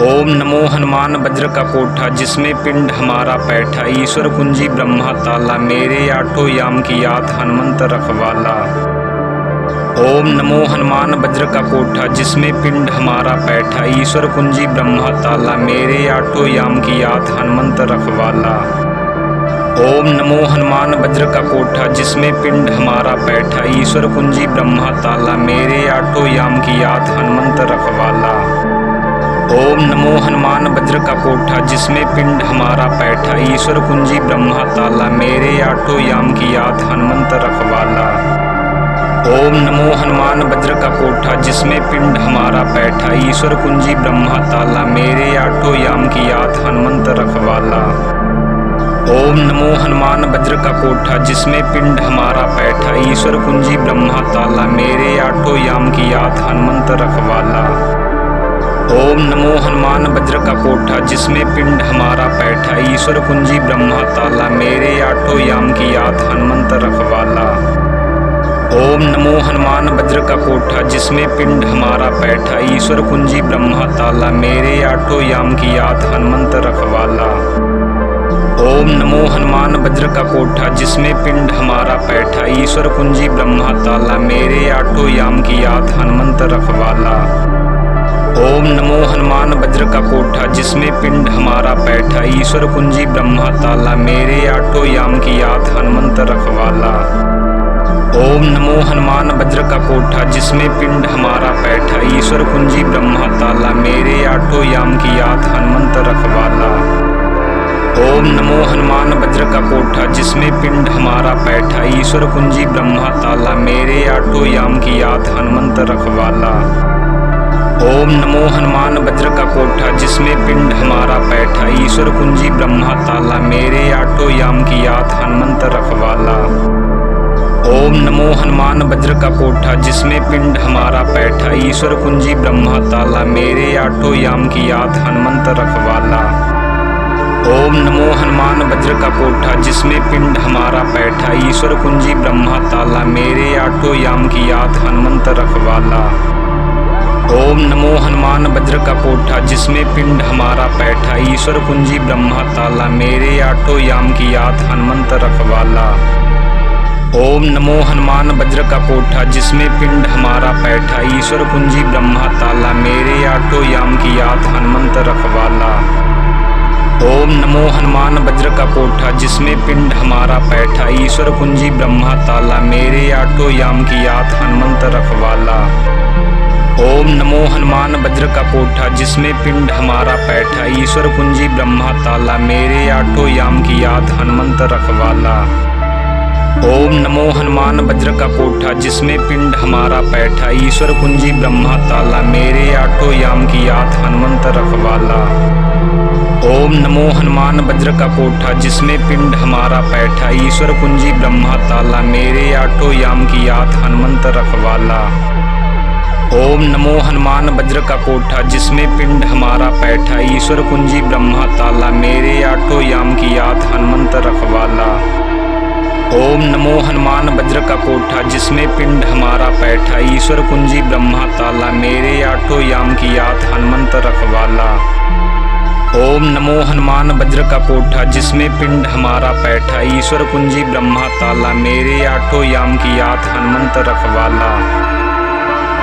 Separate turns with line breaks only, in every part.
ओम नमो हनुमान वज्र का कोठा जिसमें पिंड हमारा बैठा, ईश्वर कुंजी ब्रह्मा ताला, मेरे आठों याम की याद हनुमंत रखवाला। ओम नमो हनुमान वज्र का कोठा जिसमें पिंड हमारा बैठा, ईश्वर कुंजी ब्रह्मा ताला, मेरे आठों याम की याद हनुमंत रखवाला। ओम नमो हनुमान वज्र का कोठा जिसमें पिंड हमारा बैठा, ईश्वर कुंजी ब्रह्मा ताला, मेरे आठों याम की याद हनुमंत रखवाला। ओम नमो हनुमान वज्र का कोठा जिसमें पिंड हमारा बैठा, ईश्वर कुंजी ब्रह्मा ताला, मेरे आठों याम की याद हनुमंत रखवाला। ओम नमो हनुमान वज्र का कोठा जिसमें पिंड हमारा बैठा, ईश्वर कुंजी ब्रह्मा ताला, मेरे आठों याम की याद हनुमंत रखवाला। ओम नमो हनुमान वज्र का कोठा जिसमें पिंड हमारा बैठा, ईश्वर कुंजी ब्रह्मा ताला, मेरे आठों याम की याद हनुमंत रखवाला। ओम नमो हनुमान वज्र का कोठा जिसमें पिंड हमारा बैठा, ईश्वर कुंजी ब्रह्मा ताला, मेरे आठों याम की याद हनुमंत रखवाला। ओम नमो हनुमान वज्र का कोठा जिसमें पिंड हमारा बैठा, ईश्वर कुंजी ब्रह्मा ताला, मेरे आठों याम की याद हनुमंत रखवाला। ओम नमो हनुमान वज्र का कोठा जिसमें पिंड हमारा बैठा, ईश्वर कुंजी ब्रह्मा ताला, मेरे आठों याम की याद हनुमंत रखवाला। ओम नमो हनुमान वज्र का कोठा जिसमें पिंड हमारा बैठा, ईश्वर कुंजी ब्रह्मा ताला, मेरे आठों याम की याद हनुमंत रखवाला। ओम नमो हनुमान वज्र का कोठा जिसमें पिंड हमारा बैठा, ईश्वर कुंजी ब्रह्मा ताला, मेरे आठों याम की याद हनुमंत रखवाला। ओम नमो हनुमान वज्र का कोठा जिसमें पिंड हमारा बैठा, ईश्वर कुंजी ब्रह्मा ताला, मेरे आठों याम की याद हनुमंत रखवाला। ओम नमो हनुमान वज्र का कोठा जिसमें पिंड हमारा बैठा, ईश्वर कुंजी ब्रह्मा ताला, मेरे आठों याम की याद हनुमंत रखवाला। ओम नमो हनुमान वज्र का कोठा जिसमें पिंड हमारा बैठा, ईश्वर कुंजी ब्रह्मा ताला, मेरे आठों याम की याद हनुमंत रखवाला। ओम नमो हनुमान वज्र का कोठा जिसमें पिंड हमारा बैठा, ईश्वर कुंजी ब्रह्मा ताला, मेरे आठों याम की याद हनुमंत रखवाला। ओम नमो हनुमान वज्र का कोठा जिसमें पिंड हमारा बैठा, ईश्वर कुंजी ब्रह्मा ताला, मेरे आठों याम की याद हनुमंत रखवाला। ओम नमो हनुमान वज्र का कोठा जिसमें पिंड हमारा बैठा, ईश्वर कुंजी ब्रह्मा ताला, मेरे आठों याम की याद हनुमंत रखवाला। ओम नमो हनुमान वज्र का कोठा जिसमें पिंड हमारा बैठा, ईश्वर कुंजी ब्रह्मा ताला, मेरे आठों याम की याद हनुमंत रखवाला। ओम नमो हनुमान वज्र का कोठा जिसमें पिंड हमारा बैठा, ईश्वर कुंजी ब्रह्मा ताला, मेरे आठों याम की याद हनुमंत रखवाला। ओम नमो हनुमान वज्र का कोठा जिसमें पिंड हमारा बैठा, ईश्वर कुंजी ब्रह्मा ताला, मेरे आठों याम की याद हनुमंत रखवाला। ओम नमो हनुमान वज्र का कोठा जिसमें पिंड हमारा बैठा, ईश्वर कुंजी ब्रह्मा ताला, मेरे आठों याम की याद हनुमंत रखवाला। ओम नमो हनुमान वज्र का कोठा जिसमें पिंड हमारा बैठा, ईश्वर कुंजी ब्रह्मा ताला, मेरे आठों याम की याद हनुमंत रखवाला। ओम नमो हनुमान वज्र का कोठा जिसमें पिंड हमारा बैठा, ईश्वर कुंजी ब्रह्मा ताला, मेरे आठों याम की याद हनुमंत रखवाला। ओम नमो हनुमान वज्र का कोठा जिसमें पिंड हमारा बैठा, ईश्वर कुंजी ब्रह्मा ताला, मेरे आठों याम की याद हनुमंत रखवाला।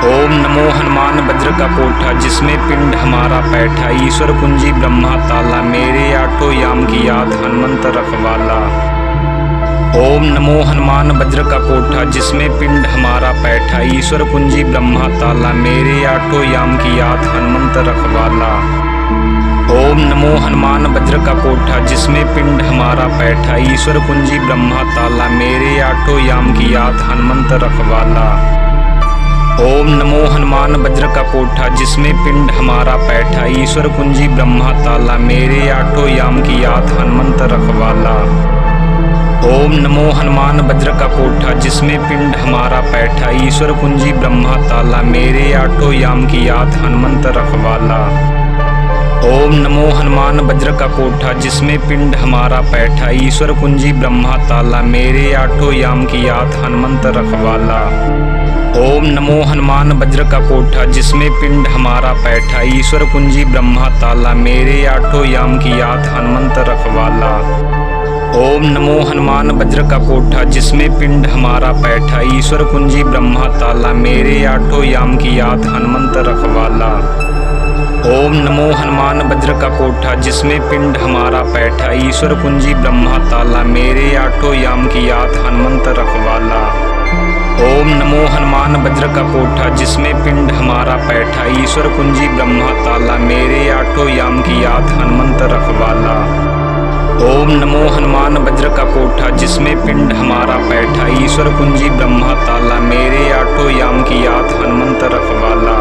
ओम नमो हनुमान वज्र का कोठा जिसमें पिंड हमारा बैठा, ईश्वर कुंजी ब्रह्मा ताला, मेरे आठों याम की याद हनुमंत रखवाला। ओम नमो हनुमान वज्र का कोठा जिसमें पिंड हमारा बैठा, ईश्वर कुंजी ब्रह्मा ताला, मेरे आठों याम की याद हनुमंत रखवाला। ओम नमो हनुमान वज्र का कोठा जिसमें पिंड हमारा बैठा, ईश्वर कुंजी ब्रह्मा ताला, मेरे आठों याम की याद हनुमंत रखवाला। ओम नमो हनुमान वज्र का कोठा जिसमें पिंड हमारा बैठा, ईश्वर कुंजी ब्रह्मा ताला, मेरे आठों याम की याद हनुमंत रखवाला। ओम नमो हनुमान वज्र का कोठा जिसमें पिंड हमारा बैठा, ईश्वर कुंजी ब्रह्मा ताला, मेरे आठों याम की याद हनुमंत रखवाला। ओम नमो हनुमान वज्र का कोठा जिसमें पिंड हमारा बैठा, ईश्वर कुंजी ब्रह्मा ताला, मेरे आठों याम की याद हनुमंत रखवाला। ओम नमो हनुमान वज्र का कोठा जिसमें पिंड हमारा बैठा, ईश्वर कुंजी ब्रह्मा ताला, मेरे आठों याम की याद हनुमंत रखवाला। ओम नमो हनुमान वज्र का कोठा जिसमें पिंड हमारा बैठा, ईश्वर कुंजी ब्रह्मा ताला, मेरे आठों याम की याद हनुमंत रखवाला। ओम नमो हनुमान वज्र का कोठा जिसमें पिंड हमारा बैठा, ईश्वर कुंजी ब्रह्मा ताला, मेरे आठों याम की याद हनुमंत रखवाला। ओम नमो हनुमान वज्र का कोठा जिसमें पिंड हमारा बैठा, ईश्वर कुंजी ब्रह्मा ताला, मेरे आठों याम की याद हनुमंत रखवाला। ओम नमो हनुमान वज्र का कोठा जिसमें पिंड हमारा बैठा, ईश्वर कुंजी ब्रह्मा ताला, मेरे आठों याम की याद हनुमंत रखवाला।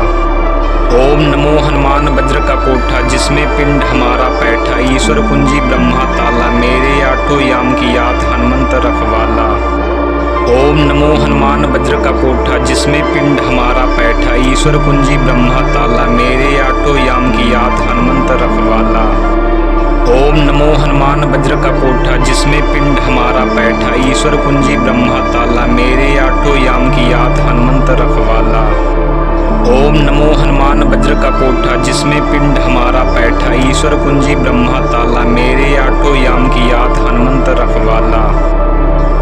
ओम नमो हनुमान वज्र का कोठा जिसमें पिंड हमारा बैठा, ईश्वर कुंजी ब्रह्मा ताला, मेरे आठों याम की याद हनुमंत रखवाला। ओम नमो हनुमान वज्र का कोठा जिसमें पिंड हमारा बैठा, ईश्वर कुंजी ब्रह्मा ताला, मेरे आठों याम की याद हनुमंत रखवाला। ओम नमो हनुमान वज्र का कोठा जिसमें पिंड हमारा बैठा, ईश्वर कुंजी ब्रह्मा ताला, मेरे आठों याम की याद हनुमंत रखवाला। ओम नमो हनुमान वज्र का कोठा जिसमें पिंड हमारा बैठा, ईश्वर कुंजी ब्रह्मा ताला, मेरे आठों याम की याद हनुमंत रखवाला।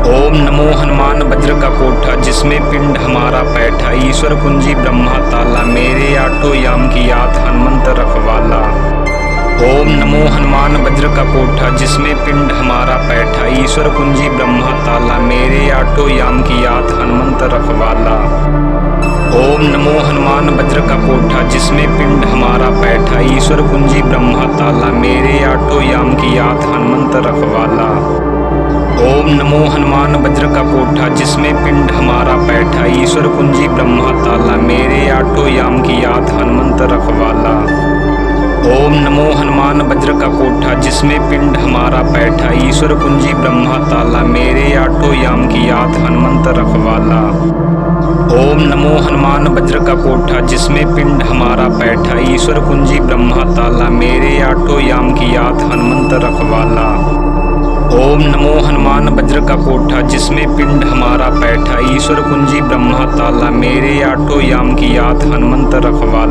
ओम नमो हनुमान वज्र का कोठा जिसमें पिंड हमारा बैठा, ईश्वर कुंजी ब्रह्मा ताला, मेरे आठों याम की याद हनुमंत रखवाला। ओम नमो हनुमान वज्र का कोठा जिसमें पिंड हमारा बैठा, ईश्वर कुंजी ब्रह्मा ताला, मेरे आठों याम की याद हनुमंत रखवाला। ओम नमो हनुमान वज्र का कोठा जिसमें पिंड हमारा बैठा, ईश्वर कुंजी ब्रह्मा ताला, मेरे आठों याम की याद हनुमंत रखवाला। ओम नमो हनुमान वज्र का कोठा जिसमें पिंड हमारा बैठा, ईश्वर कुंजी ब्रह्मा ताला, मेरे आठों याम की याद हनुमंत रखवाला। ओम नमो हनुमान वज्र का कोठा जिसमें पिंड हमारा बैठा, ईश्वर कुंजी ब्रह्मा ताला, मेरे आठों याम की याद हनुमंत रखवाला। ओम नमो हनुमान वज्र का कोठा जिसमें पिंड हमारा बैठा, ईश्वर कुंजी ब्रह्मा ताला, मेरे आठों याम की याद हनुमंत रखवाला। ओम नमो हनुमान वज्र का कोठा जिसमें पिंड हमारा बैठा, ईश्वर कुंजी ब्रह्मा ताला, मेरे आठों याम की याद हनुमंत रखवाला।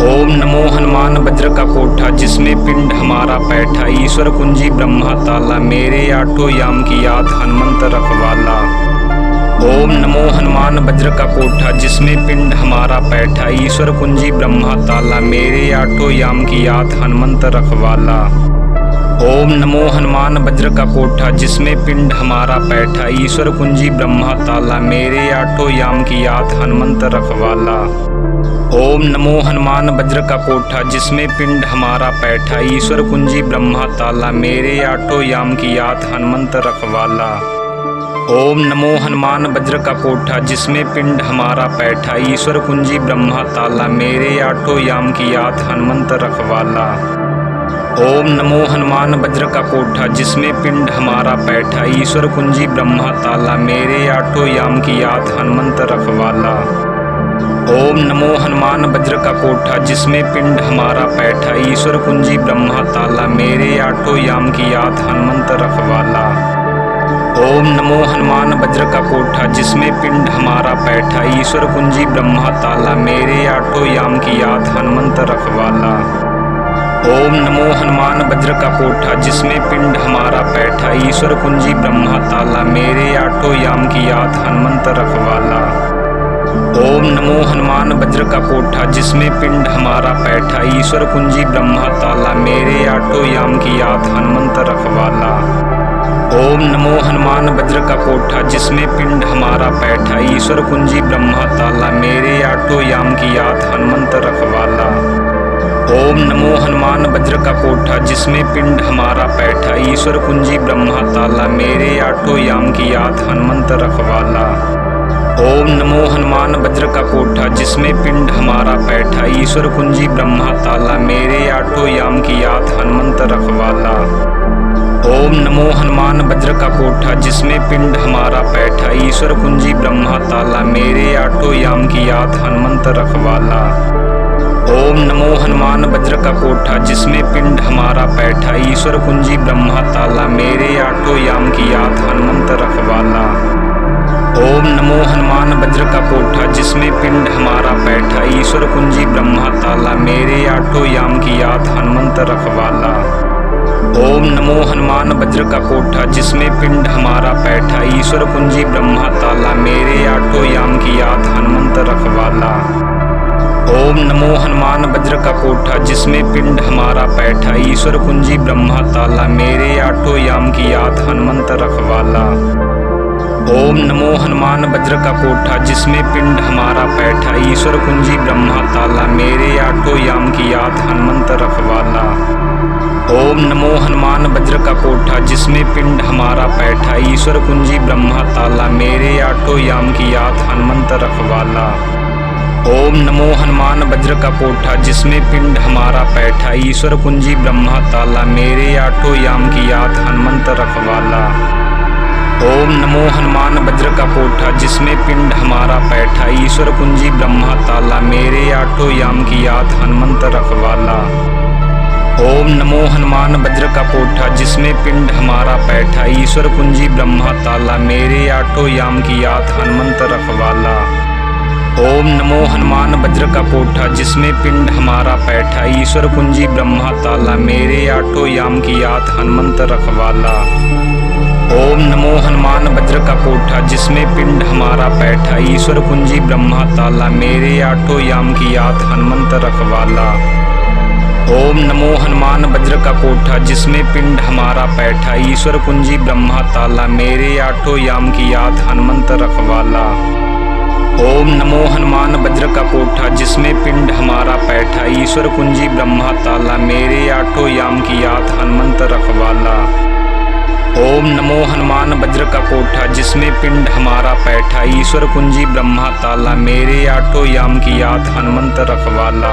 ओम नमो हनुमान वज्र का कोठा जिसमें पिंड हमारा बैठा, ईश्वर कुंजी ब्रह्मा ताला, मेरे आठों याम की याद हनुमंत रखवाला। ओम नमो हनुमान वज्र का कोठा जिसमें पिंड हमारा बैठा, ईश्वर कुंजी ब्रह्मा ताला, मेरे आठों याम की याद हनुमंत रखवाला। ओम नमो हनुमान वज्र का कोठा जिसमें पिंड हमारा बैठा, ईश्वर कुंजी ब्रह्मा ताला, मेरे आठों याम की याद हनुमंत रखवाला। ओम नमो हनुमान वज्र का कोठा जिसमें पिंड हमारा बैठा, ईश्वर कुंजी ब्रह्मा ताला, मेरे आठों याम की याद हनुमंत रखवाला। ओम नमो हनुमान वज्र का कोठा जिसमें पिंड हमारा बैठा, ईश्वर कुंजी ब्रह्मा ताला, मेरे आठों याम की याद हनुमंत रखवाला। ओम नमो हनुमान वज्र का कोठा जिसमें पिंड हमारा बैठा, ईश्वर कुंजी ब्रह्मा ताला, मेरे आठों याम की याद हनुमंत रखवाला। ओम नमो हनुमान वज्र का कोठा जिसमें पिंड हमारा बैठा, ईश्वर कुंजी ब्रह्मा ताला, मेरे आठों याम की याद हनुमंत रखवाला। ओम नमो हनुमान वज्र का कोठा जिसमें पिंड हमारा बैठा, ईश्वर कुंजी ब्रह्मा ताला, मेरे आठों याम की याद हनुमंत रखवाला। ओम नमो हनुमान वज्र का कोठा जिसमें पिंड हमारा बैठा, ईश्वर कुंजी ब्रह्मा ताला, मेरे आठों याम की याद हनुमंत रखवाला। ओम नमो हनुमान वज्र का कोठा जिसमें पिंड हमारा बैठा, ईश्वर कुंजी ब्रह्मा ताला, मेरे आठों याम की याद हनुमंत रखवाला। ओम नमो हनुमान वज्र का कोठा जिसमें पिंड हमारा बैठा, ईश्वर कुंजी ब्रह्मा ताला, मेरे आठों याम की याद हनुमंत रखवाला। ओम नमो हनुमान वज्र का कोठा जिसमें पिंड हमारा बैठा, ईश्वर कुंजी ब्रह्मा ताला, मेरे आठों याम की याद हनुमंत रखवाला। ओम नमो हनुमान वज्र का कोठा जिसमें पिंड हमारा बैठा, ईश्वर कुंजी ब्रह्मा ताला, मेरे आठों याम की याद हनुमंत रखवाला। ओम नमो हनुमान वज्र का कोठा जिसमें पिंड हमारा बैठा, ईश्वर कुंजी ब्रह्मा ताला, मेरे आठों याम की याद हनुमंत रखवाला। ओम नमो हनुमान वज्र का कोठा जिसमें पिंड हमारा बैठा, ईश्वर कुंजी ब्रह्मा ताला, मेरे आठों याम की याद हनुमंत रखवाला। ओम नमो हनुमान वज्र का कोठा जिसमें पिंड हमारा बैठा, ईश्वर कुंजी ब्रह्मा ताला, मेरे आठों याम की याद हनुमंत रखवाला। ओम नमो हनुमान वज्र का कोठा जिसमें पिंड हमारा बैठा, ईश्वर कुंजी ब्रह्मा ताला, मेरे आठों याम की याद हनुमंत रखवाला। ओम नमो हनुमान वज्र का कोठा जिसमें पिंड हमारा बैठा, ईश्वर कुंजी ब्रह्मा ताला, मेरे आठों याम की याद हनुमंत रखवाला। ओम नमो हनुमान वज्र का कोठा जिसमें पिंड हमारा बैठा, ईश्वर कुंजी ब्रह्मा ताला, मेरे आठों याम की याद हनुमंत रखवाला। ओम नमो हनुमान वज्र का कोठा जिसमें पिंड हमारा बैठा, ईश्वर कुंजी ब्रह्मा ताला, मेरे आठों याम की याद हनुमंत रखवाला। ओम नमो हनुमान वज्र का कोठा जिसमें पिंड हमारा बैठा, ईश्वर कुंजी ब्रह्मा ताला, मेरे आठों याम की याद हनुमंत रखवाला। ओम नमो हनुमान वज्र का कोठा जिसमें पिंड हमारा बैठा, ईश्वर कुंजी ब्रह्मा ताला, मेरे आठों याम की याद हनुमंत रखवाला। ओम नमो हनुमान वज्र का कोठा जिसमें पिंड हमारा बैठा, ईश्वर कुंजी ब्रह्मा ताला, मेरे आठों याम की याद हनुमंत रखवाला। ओम नमो हनुमान वज्र का कोठा जिसमें पिंड हमारा बैठा, ईश्वर कुंजी ब्रह्मा ताला, मेरे आठों याम की याद हनुमंत रखवाला। ओम नमो हनुमान वज्र का कोठा जिसमें पिंड हमारा बैठा, ईश्वर कुंजी ब्रह्मा ताला, मेरे आठों याम की याद हनुमंत रखवाला। ओम नमो हनुमान वज्र का कोठा जिसमें पिंड हमारा बैठा, ईश्वर कुंजी ब्रह्मा ताला, मेरे आठों याम की याद हनुमंत रखवाला। ओम नमो हनुमान वज्र का कोठा जिसमें पिंड हमारा बैठा, ईश्वर कुंजी ब्रह्मा ताला, मेरे आठों याम की याद हनुमंत रखवाला। ओम नमो हनुमान वज्र का कोठा जिसमें पिंड हमारा बैठा, ईश्वर कुंजी ब्रह्मा ताला, मेरे आठों याम की याद हनुमंत रखवाला।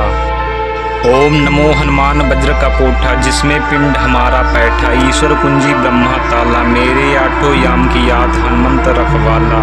ओम नमो हनुमान वज्र का कोठा जिसमें पिंड हमारा बैठा, ईश्वर कुंजी ब्रह्मा ताला, मेरे आठों याम की याद हनुमंत रखवाला।